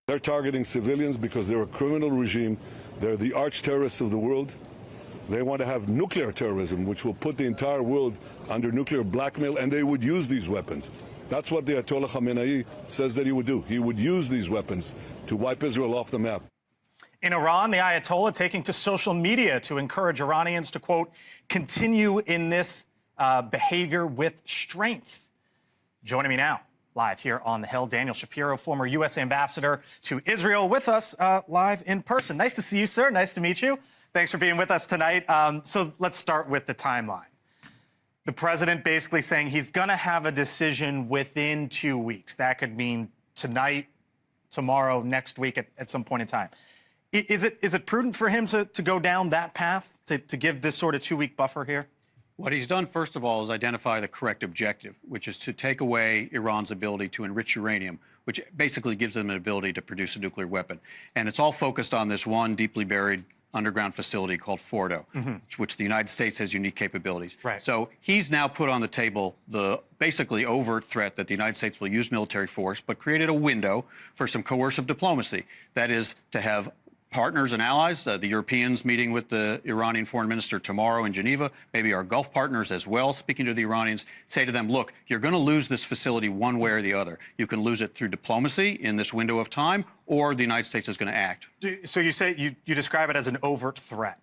They're targeting civilians because they're a criminal regime. They're the arch terrorists of the world. They want to have nuclear terrorism, which will put the entire world under nuclear blackmail, and they would use these weapons. That's what the Ayatollah Khamenei says that he would do. He would use these weapons to wipe Israel off the map. In Iran, the Ayatollah taking to social media to encourage Iranians to, quote, continue in this behavior with strength. Joining me now, live here on The Hill, Daniel Shapiro, former U.S. ambassador to Israel, with us live in person. Nice to see you, sir. Nice to meet you. Thanks for being with us tonight. So let's start with the timeline. The president basically saying he's going to have a decision within 2 weeks. That could mean tonight, tomorrow, next week, at some point in time. Is it prudent for him to go down that path, to give this sort of 2-week buffer here? What he's done, first of all, is identify the correct objective, which is to take away Iran's ability to enrich uranium, which basically gives them an ability to produce a nuclear weapon. And it's all focused on this one deeply buried underground facility called Fordo, which the United States has unique capabilities. Right. So he's now put on the table the basically overt threat that the United States will use military force, but created a window for some coercive diplomacy. That is to have partners and allies, the Europeans meeting with the Iranian foreign minister tomorrow in Geneva, maybe our Gulf partners as well, speaking to the Iranians, say to them, look, you're going to lose this facility one way or the other. You can lose it through diplomacy in this window of time, or the United States is going to act. So you say you describe it as an overt threat.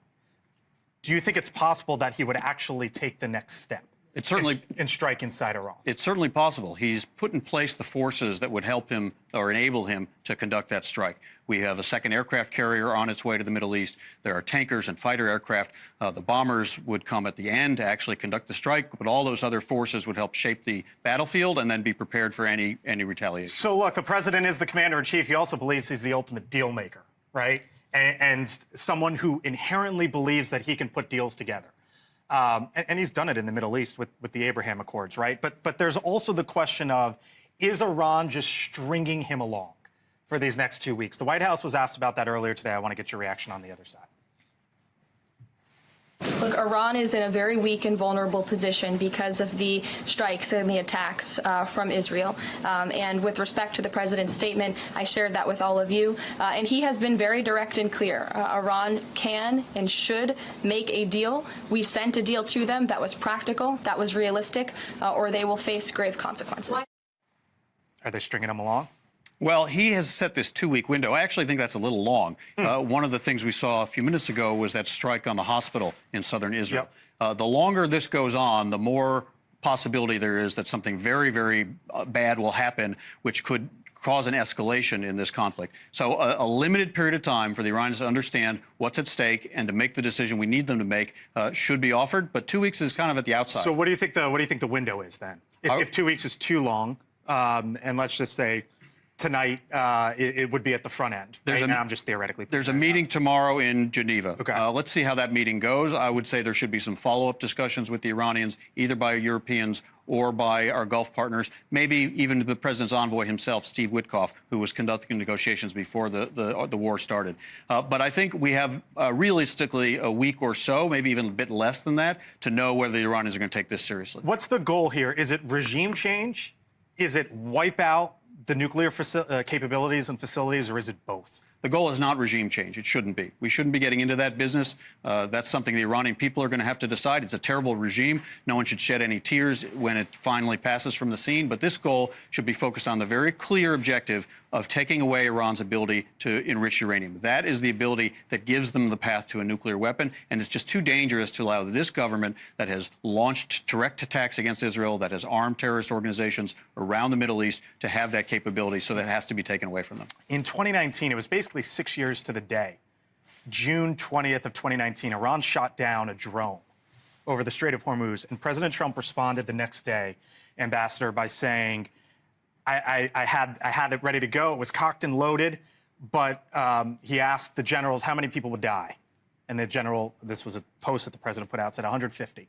Do you think it's possible that he would actually take the next step? It's certainly and strike inside Iran. It's certainly possible. He's put in place the forces that would help him or enable him to conduct that strike. We have a second aircraft carrier on its way to the Middle East. There are tankers and fighter aircraft. The bombers would come at the end to actually conduct the strike, but all those other forces would help shape the battlefield and then be prepared for any retaliation. So look, the president is the commander-in-chief. He also believes he's the ultimate deal maker, right? And someone who inherently believes that he can put deals together. And he's done it in the Middle East with the Abraham Accords, right? But there's also the question of, is Iran just stringing him along for these next 2 weeks? The White House was asked about that earlier today. I want to get your reaction on the other side. Look, Iran is in a very weak and vulnerable position because of the strikes and the attacks from Israel. And with respect to the president's statement, I shared that with all of you. And he has been very direct and clear. Iran can and should make a deal. We sent a deal to them that was practical, that was realistic, or they will face grave consequences. Are they stringing him along? Well, he has set this 2-week window. I actually think that's a little long. One of the things we saw a few minutes ago was that strike on the hospital in southern Israel. Yep. The longer this goes on, the more possibility there is that something very, very bad will happen, which could cause an escalation in this conflict. So a limited period of time for the Iranians to understand what's at stake and to make the decision we need them to make should be offered. But 2 weeks is kind of at the outside. So what do you think the window is then? If 2 weeks is too long, and let's just say tonight, it would be at the front end. Right? And I'm just theoretically. There's a meeting tomorrow in Geneva. Okay. Let's see how that meeting goes. I would say there should be some follow-up discussions with the Iranians, either by Europeans or by our Gulf partners, maybe even the president's envoy himself, Steve Witkoff, who was conducting negotiations before the war started. But I think we have realistically a week or so, maybe even a bit less than that, to know whether the Iranians are going to take this seriously. What's the goal here? Is it regime change? Is it wipe out the nuclear capabilities and facilities, or is it both? The goal is not regime change. It shouldn't be. We shouldn't be getting into that business. That's something the Iranian people are going to have to decide. It's a terrible regime. No one should shed any tears when it finally passes from the scene. But this goal should be focused on the very clear objective of taking away Iran's ability to enrich uranium. That is the ability that gives them the path to a nuclear weapon. And it's just too dangerous to allow this government that has launched direct attacks against Israel, that has armed terrorist organizations around the Middle East, to have that capability. So that has to be taken away from them. In 2019, it was basically 6 years to the day. June 20th of 2019, Iran shot down a drone over the Strait of Hormuz. And President Trump responded the next day, Ambassador, by saying, I had it ready to go. It was cocked and loaded, but he asked the generals how many people would die. And the general, this was a post that the president put out, said 150.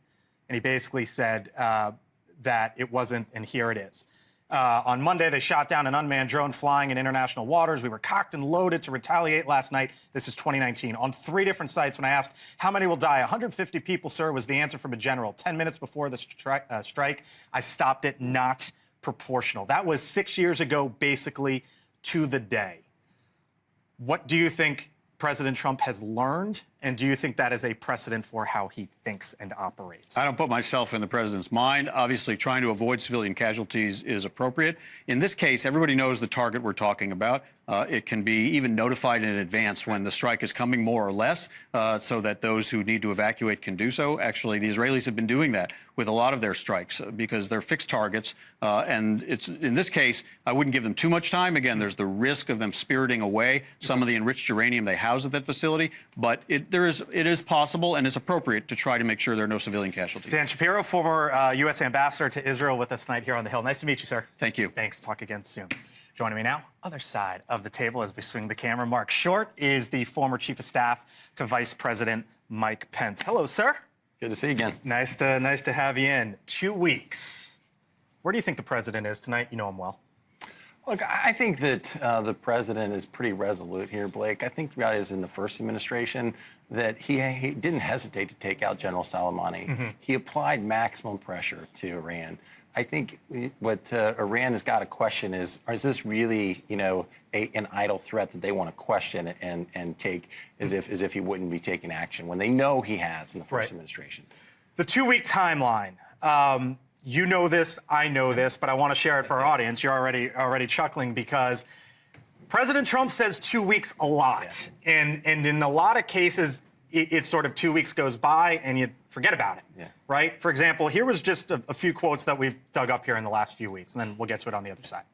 And he basically said that it wasn't, and here it is. On Monday, they shot down an unmanned drone flying in international waters. We were cocked and loaded to retaliate last night. This is 2019. On 3 different sites, when I asked how many will die, 150 people, sir, was the answer from a general. 10 minutes before the strike, I stopped it, not proportional. That was 6 years ago, basically, to the day. What do you think President Trump has learned, and do you think that is a precedent for how he thinks and operates? I don't put myself in the president's mind. Obviously, trying to avoid civilian casualties is appropriate. In this case, everybody knows the target we're talking about. It can be even notified in advance when the strike is coming, more or less, so that those who need to evacuate can do so. Actually, the Israelis have been doing that with a lot of their strikes because they're fixed targets. And it's in this case, I wouldn't give them too much time. Again, there's the risk of them spiriting away some of the enriched uranium they house at that facility. But it is possible and it's appropriate to try to make sure there are no civilian casualties. Dan Shapiro, former U.S. ambassador to Israel, with us tonight here on the Hill. Nice to meet you, sir. Thank you. Thanks. Talk again soon. Joining me now, other side of the table as we swing the camera, Mark Short is the former chief of staff to Vice President Mike Pence. Hello, sir. Good to see you again. Nice to have you in. 2 weeks. Where do you think the president is tonight? You know him well. Look, I think that the president is pretty resolute here, Blake. I think the reality is in the first administration that he didn't hesitate to take out General Soleimani. Mm-hmm. He applied maximum pressure to Iran. I think what Iran has got to question is this really, an idle threat that they want to question and take as if he wouldn't be taking action when they know he has in the first administration. The 2-week timeline. You know this, I know this, but I want to share it for our audience. You're already chuckling because President Trump says 2 weeks a lot. Yeah. And in a lot of cases, it's sort of 2 weeks goes by and you forget about it, right? For example, here was just a few quotes that we've dug up here in the last few weeks, and then we'll get to it on the other side.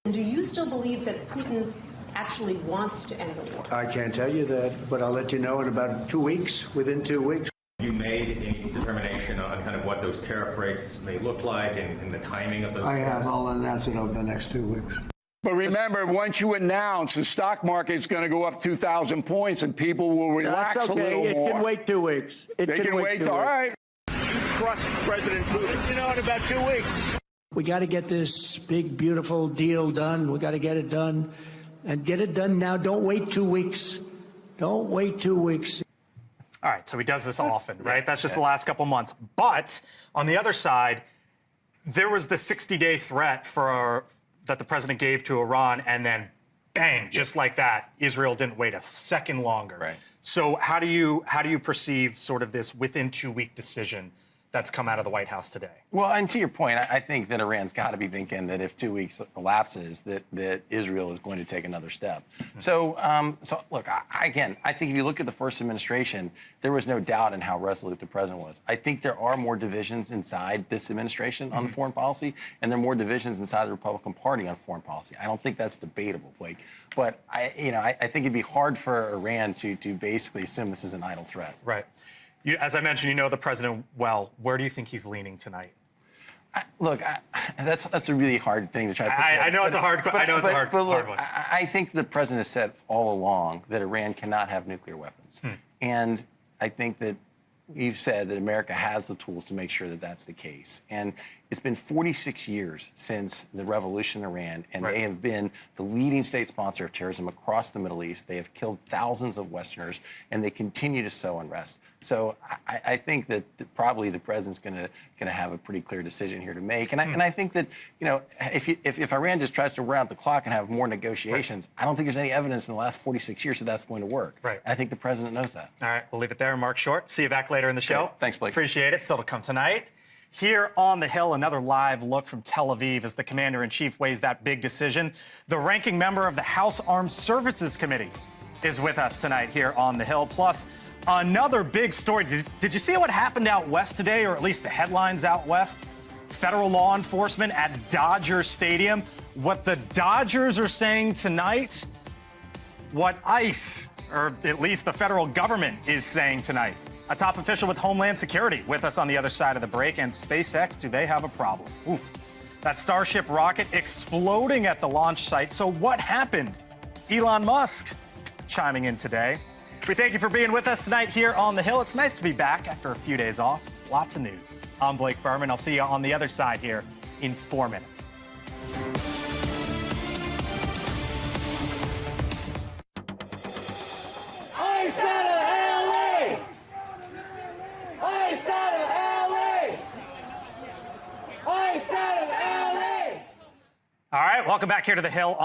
Do you still believe that Putin actually wants to end the war? I can't tell you that, but I'll let you know in about 2 weeks, within 2 weeks. You made any determination on kind of what those tariff rates may look like and the timing of those? I have. I'll announce it over the next 2 weeks. But remember, once you announce, the stock market's going to go up 2,000 points, and people will relax a little more. It can wait 2 weeks. They can wait. All right. You trust President Putin? You know, in about 2 weeks. We got to get this big, beautiful deal done. We got to get it done, and get it done now. Don't wait 2 weeks. Don't wait 2 weeks. All right, so he does this often, right? That's just the last couple months. But on the other side, there was the 60-day threat that the president gave to Iran, and then bang, just like that, Israel didn't wait a second longer. Right. So how do you perceive sort of this within 2 week decision that's come out of the White House today? Well, and to your point, I think that Iran's got to be thinking that if 2 weeks elapses, that Israel is going to take another step. Mm-hmm. So look, I think if you look at the first administration, there was no doubt in how resolute the president was. I think there are more divisions inside this administration on foreign policy, and there are more divisions inside the Republican Party on foreign policy. I don't think that's debatable, Blake. But I think it'd be hard for Iran to basically assume this is an idle threat. Right. As I mentioned, you know the president well. Where do you think he's leaning tonight? That's a really hard thing to try to put I know it's a hard question. I know it's a hard one. I think the president has said all along that Iran cannot have nuclear weapons. And I think that you've said that America has the tools to make sure that that's the case. And it's been 46 years since the revolution in Iran, and they have been the leading state sponsor of terrorism across the Middle East. They have killed thousands of Westerners, and they continue to sow unrest. So I think that probably the president's going to have a pretty clear decision here to make. And I think that if Iran just tries to run out the clock and have more negotiations, I don't think there's any evidence in the last 46 years that that's going to work. Right. And I think the president knows that. All right, we'll leave it there. Mark Short, see you back later in the show. Great. Thanks, Blake. Appreciate it. Still to come tonight. Here on the Hill, another live look from Tel Aviv as the commander-in-chief weighs that big decision. The ranking member of the House Armed Services Committee is with us tonight here on the Hill. Plus, another big story. Did you see what happened out west today, or at least the headlines out west? Federal law enforcement at Dodger Stadium. What the Dodgers are saying tonight, what ICE, or at least the federal government, is saying tonight. A top official with Homeland Security with us on the other side of the break. And SpaceX, do they have a problem? Oof. That Starship rocket exploding at the launch site. So what happened? Elon Musk chiming in today. We thank you for being with us tonight here on the Hill. It's nice to be back after a few days off. Lots of news. I'm Blake Berman. I'll see you on the other side here in 4 minutes. All right, welcome back here to the Hill.